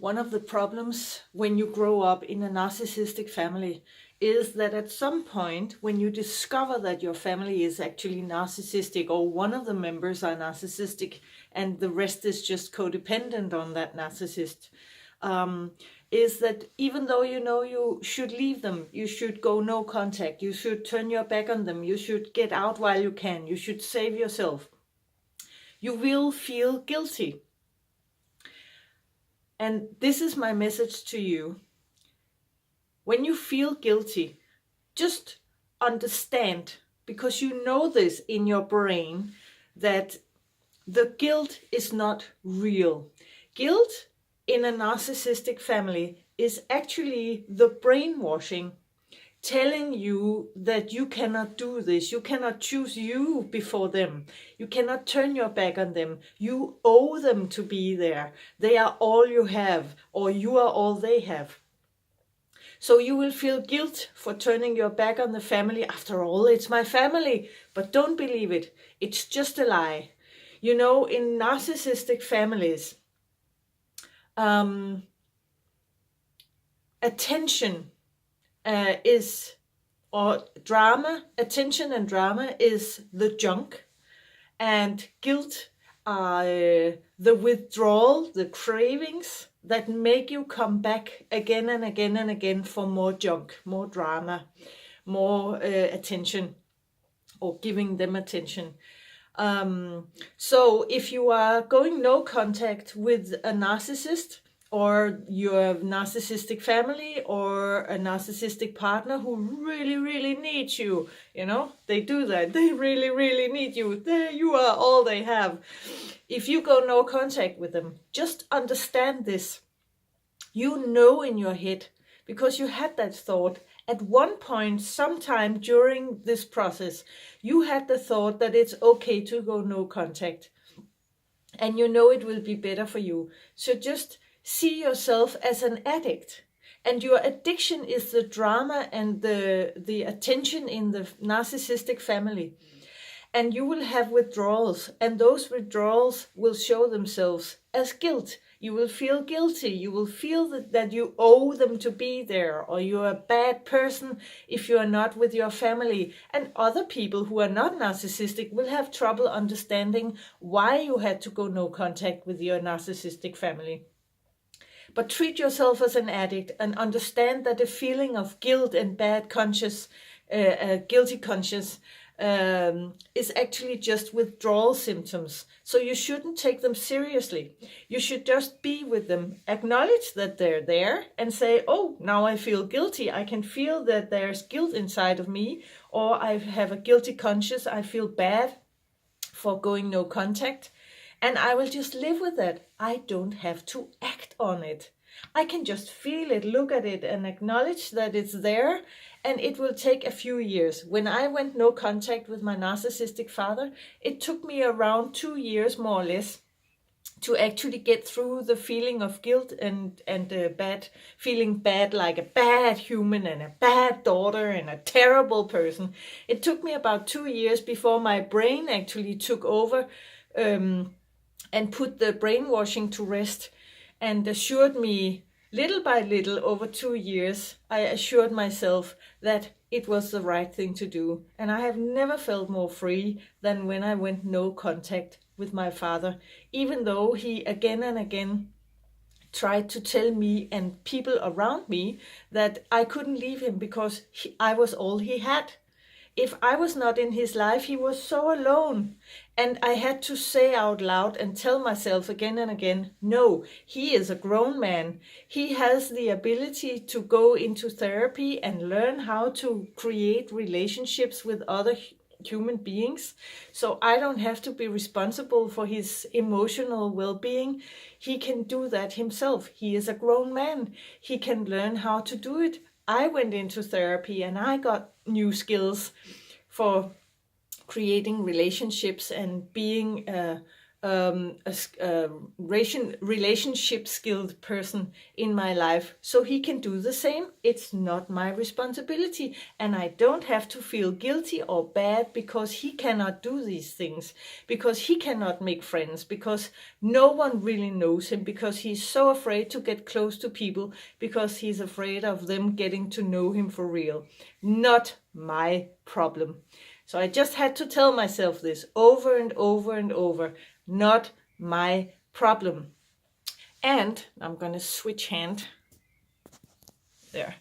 One of the problems when you grow up in a narcissistic family is that at some point, when you discover that your family is actually narcissistic, or one of the members are narcissistic and the rest is just codependent on that narcissist, is that even though you know you should leave them, you should go no contact, you should turn your back on them, you should get out while you can, you should save yourself, you will feel guilty. And this is my message to you. When you feel guilty, just understand, because you know this in your brain, that the guilt is not real. Guilt in a narcissistic family is actually the brainwashing, telling you that you cannot do this, you cannot choose you before them, you cannot turn your back on them, you owe them to be there, they are all you have, or you are all they have. So you will feel guilt for turning your back on the family. After all, it's my family. But don't believe it, it's just a lie. You know, in narcissistic families, attention attention and drama is the junk, and guilt are the withdrawal, the cravings that make you come back again and again and again for more junk, more drama, more attention, or giving them attention. So if you are going no contact with a narcissist, or your narcissistic family, or a narcissistic partner who really, really needs you, you know, they do that, they really, really need you, there you are, all they have. If you go no contact with them, just understand this. You know in your head, because you had that thought at one point, sometime during this process, you had the thought that it's okay to go no contact, and you know it will be better for you. So just see yourself as an addict, and your addiction is the drama and the attention in the narcissistic family. And you will have withdrawals, and those withdrawals will show themselves as guilt. You will feel guilty, you will feel that you owe them to be there, or you're a bad person if you are not with your family. And other people who are not narcissistic will have trouble understanding why you had to go no contact with your narcissistic family. But treat yourself as an addict and understand that the feeling of guilt and bad conscience, guilty conscience, is actually just withdrawal symptoms. So you shouldn't take them seriously. You should just be with them, acknowledge that they're there, and say, oh, now I feel guilty. I can feel that there's guilt inside of me, or I have a guilty conscience. I feel bad for going no contact. And I will just live with that. I don't have to act on it. I can just feel it, look at it, and acknowledge that it's there. And it will take a few years. When I went no contact with my narcissistic father, it took me around 2 years, more or less, to actually get through the feeling of guilt and feeling bad, like a bad human and a bad daughter and a terrible person. It took me about 2 years before my brain actually took over and put the brainwashing to rest, and assured me, little by little, over 2 years, I assured myself that it was the right thing to do. And I have never felt more free than when I went no contact with my father, even though he again and again tried to tell me and people around me that I couldn't leave him because I was all he had. If I was not in his life, he was so alone. And I had to say out loud and tell myself again and again, no, he is a grown man. He has the ability to go into therapy and learn how to create relationships with other human beings. So I don't have to be responsible for his emotional well-being. He can do that himself. He is a grown man. He can learn how to do it. I went into therapy and I got new skills for creating relationships and being relationship skilled person in my life so he can do the same. It's not my responsibility, and I don't have to feel guilty or bad because he cannot do these things, because he cannot make friends, because no one really knows him, because he's so afraid to get close to people, because he's afraid of them getting to know him for real. Not my problem. So I just had to tell myself this over and over and over. Not my problem. And I'm going to switch hand. There.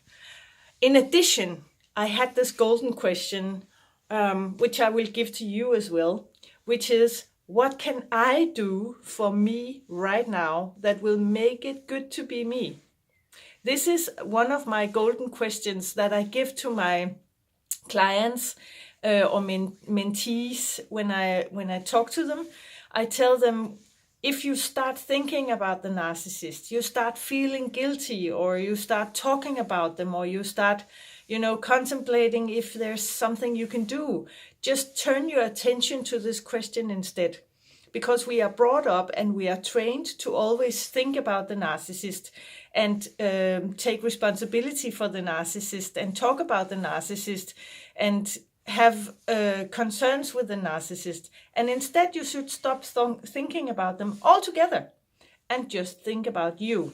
In addition, I had this golden question, which I will give to you as well, which is, what can I do for me right now that will make it good to be me? This is one of my golden questions that I give to my clients or mentees when I talk to them. I tell them, if you start thinking about the narcissist, you start feeling guilty, or you start talking about them, or you start, contemplating if there's something you can do, just turn your attention to this question instead. Because we are brought up and we are trained to always think about the narcissist and take responsibility for the narcissist and talk about the narcissist and have concerns with the narcissist. And instead you should stop thinking about them altogether and just think about you.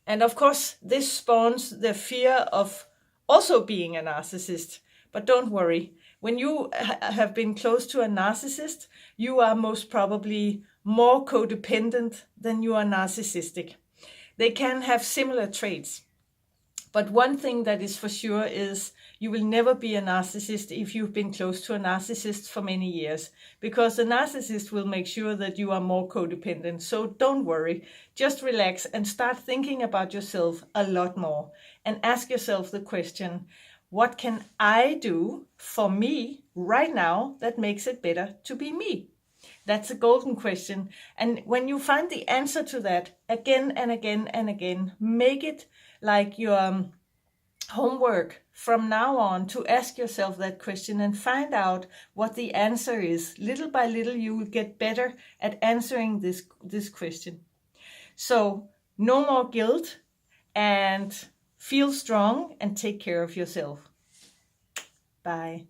And of course, this spawns the fear of also being a narcissist. But don't worry, when you have been close to a narcissist, you are most probably more codependent than you are narcissistic. They can have similar traits. But one thing that is for sure is you will never be a narcissist if you've been close to a narcissist for many years, because the narcissist will make sure that you are more codependent. So don't worry, just relax and start thinking about yourself a lot more and ask yourself the question, what can I do for me right now that makes it better to be me? That's a golden question. And when you find the answer to that again and again and again, make it like your homework from now on to ask yourself that question and find out what the answer is. Little by little, you will get better at answering this question. So no more guilt, and feel strong and take care of yourself. Bye.